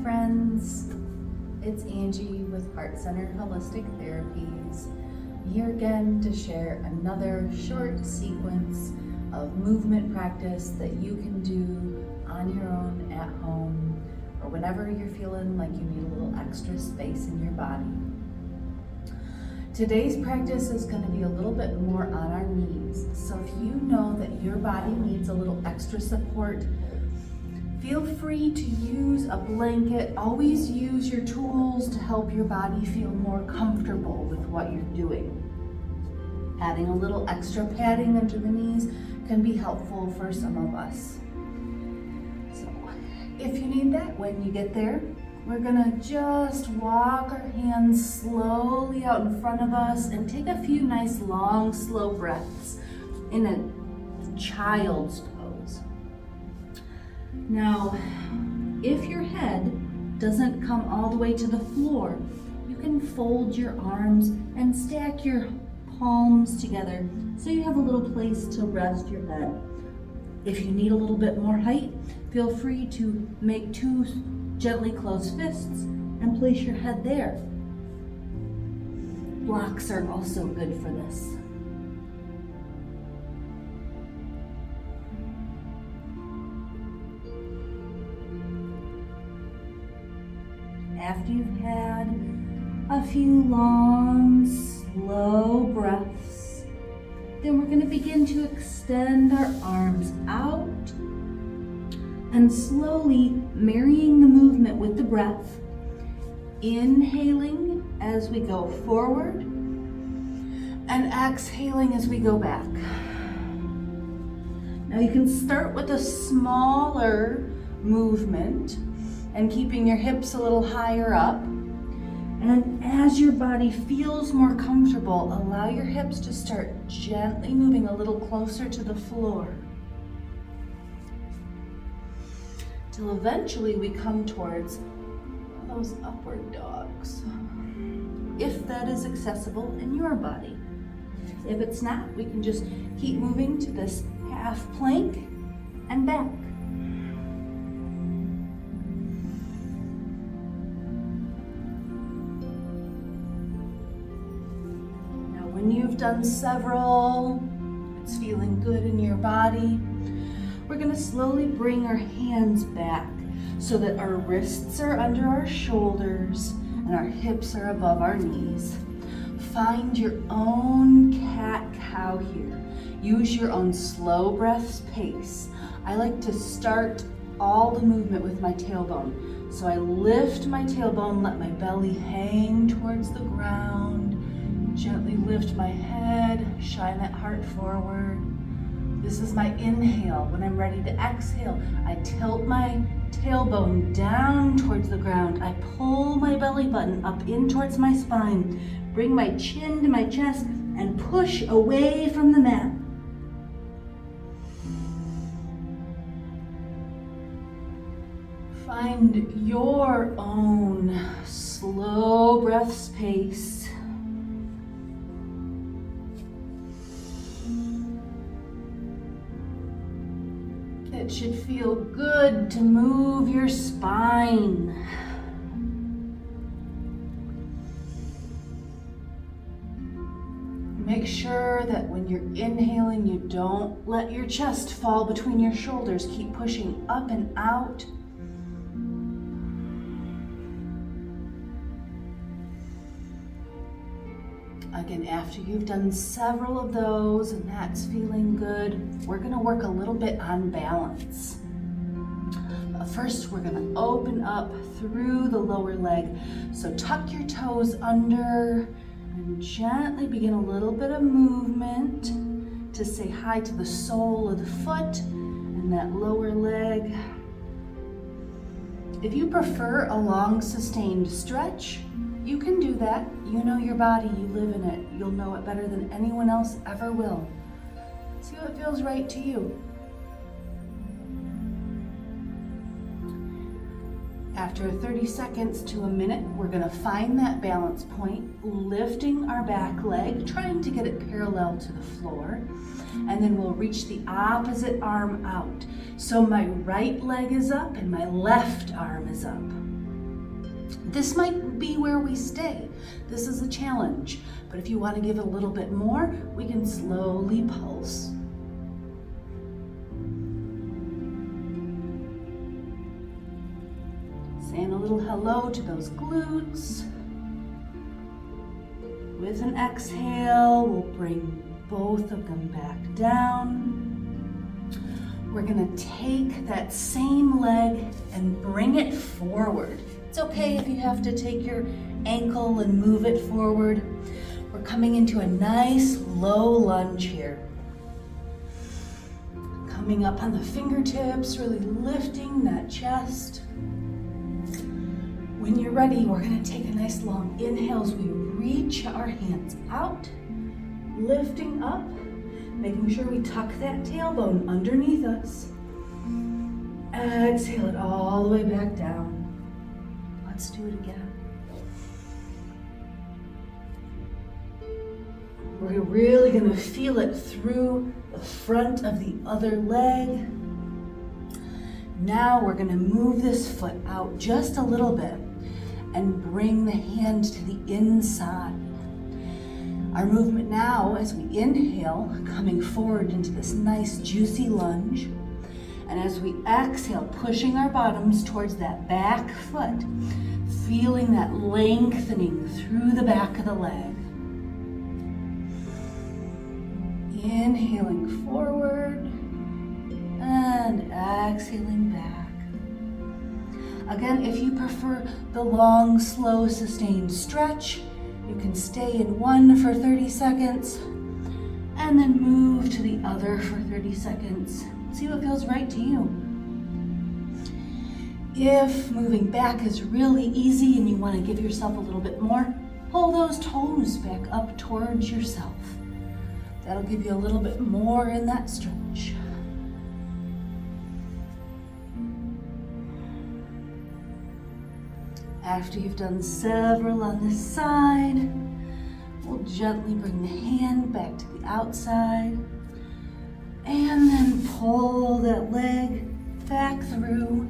friends, it's Angie with Heart Centered Holistic Therapies. I'm here again to share another short sequence of movement practice that you can do on your own at home or whenever you're feeling like you need a little extra space in your body. Today's practice is going to be a little bit more on our knees. So if you know that your body needs a little extra support, feel free to use a blanket. Always use your tools to help your body feel more comfortable with what you're doing. Adding a little extra padding under the knees can be helpful for some of us. So if you need that, when you get there, we're gonna just walk our hands slowly out in front of us and take a few nice long, slow breaths in a child's pose. Now, if your head doesn't come all the way to the floor, you can fold your arms and stack your palms together so you have a little place to rest your head. If you need a little bit more height, feel free to make two gently closed fists and place your head there. Blocks are also good for this. After you've had a few long, slow breaths, then we're going to begin to extend our arms out and slowly marrying the movement with the breath, inhaling as we go forward and exhaling as we go back. Now you can start with a smaller movement and keeping your hips a little higher up. And as your body feels more comfortable, allow your hips to start gently moving a little closer to the floor, till eventually we come towards those upward dogs, if that is accessible in your body. If it's not, we can just keep moving to this half plank and back. Now when you've done several, it's feeling good in your body, we're going to slowly bring our hands back so that our wrists are under our shoulders and our hips are above our knees. Find your own cat-cow here. Use your own slow breath pace. I like to start all the movement with my tailbone. So I lift my tailbone, let my belly hang towards the ground, gently lift my head, shine that heart forward. This is my inhale. When I'm ready to exhale, I tilt my tailbone down towards the ground. I pull my belly button up in towards my spine, bring my chin to my chest, and push away from the mat. Find your own slow breath space. It should feel good to move your spine. Make sure that when you're inhaling, you don't let your chest fall between your shoulders. Keep pushing up and out. Again, after you've done several of those and that's feeling good, we're going to work a little bit on balance. First, we're going to open up through the lower leg. So tuck your toes under and gently begin a little bit of movement to say hi to the sole of the foot and that lower leg. If you prefer a long sustained stretch, you can do that. You know your body, you live in it. You'll know it better than anyone else ever will. See what feels right to you. After 30 seconds to a minute, we're going to find that balance point, lifting our back leg, trying to get it parallel to the floor, and then we'll reach the opposite arm out. So my right leg is up and my left arm is up. This might be where we stay. This is a challenge, but if you want to give it a little bit more, we can slowly pulse. Saying a little hello to those glutes. With an exhale, we'll bring both of them back down. We're gonna take that same leg and bring it forward. It's okay if you have to take your ankle and move it forward. We're coming into a nice low lunge here. Coming up on the fingertips, really lifting that chest. When you're ready, we're gonna take a nice long inhale as we reach our hands out, lifting up, making sure we tuck that tailbone underneath us. Exhale it all the way back down. Let's do it again. We're really gonna feel it through the front of the other leg. Now we're gonna move this foot out just a little bit and bring the hand to the inside. Our movement now, as we inhale, coming forward into this nice juicy lunge. And as we exhale, pushing our bottoms towards that back foot, feeling that lengthening through the back of the leg. Inhaling forward and exhaling back. Again, if you prefer the long, slow, sustained stretch, you can stay in one for 30 seconds and then move to the other for 30 seconds. See what feels right to you. If moving back is really easy and you want to give yourself a little bit more, pull those toes back up towards yourself. That'll give you a little bit more in that stretch. After you've done several on this side, we'll gently bring the hand back to the outside and then pull that leg back through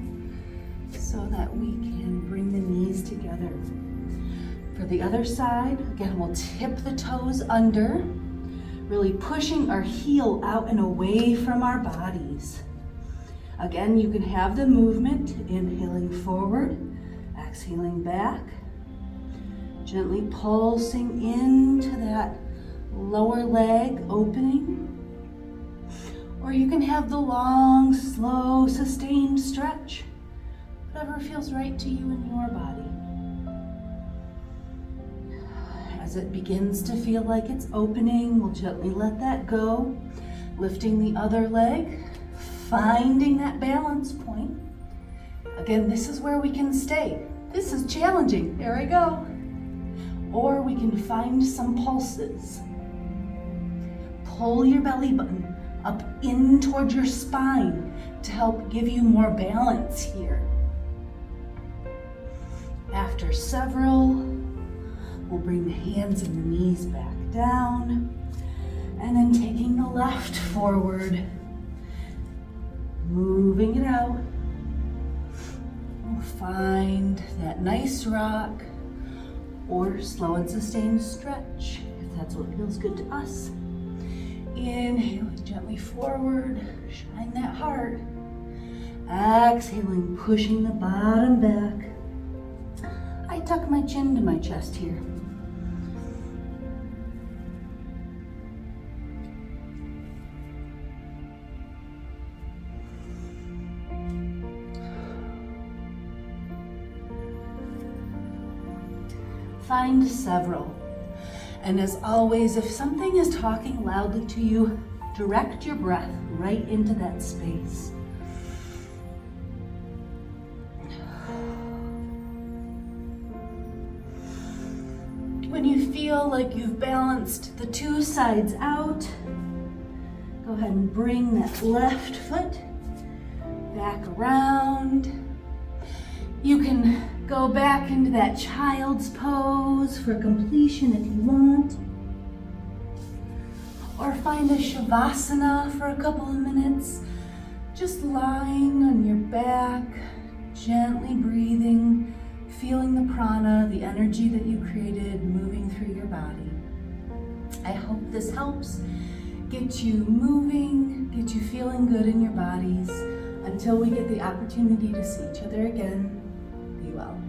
so that we can bring the knees together. For the other side, again, we'll tip the toes under, really pushing our heel out and away from our bodies. Again, you can have the movement, inhaling forward, exhaling back, gently pulsing into that lower leg opening. Or you can have the long, slow, sustained stretch, whatever feels right to you in your body. As it begins to feel like it's opening, we'll gently let that go, lifting the other leg, finding that balance point. Again, this is where we can stay. This is challenging. There I go. Or we can find some pulses. Pull your belly button up in towards your spine to help give you more balance here. After several, we'll bring the hands and the knees back down, and then taking the left forward, moving it out. We'll find that nice rock or slow and sustained stretch, if that's what feels good to us. Inhaling gently forward, shine that heart. Exhaling, pushing the bottom back. I tuck my chin to my chest here. Find several. And as always, if something is talking loudly to you, direct your breath right into that space. When you feel like you've balanced the two sides out, go ahead and bring that left foot back around. You can go back into that child's pose for completion if you want. Or find a Shavasana for a couple of minutes, just lying on your back, gently breathing, feeling the prana, the energy that you created moving through your body. I hope this helps get you moving, get you feeling good in your bodies. Until we get the opportunity to see each other again, be well.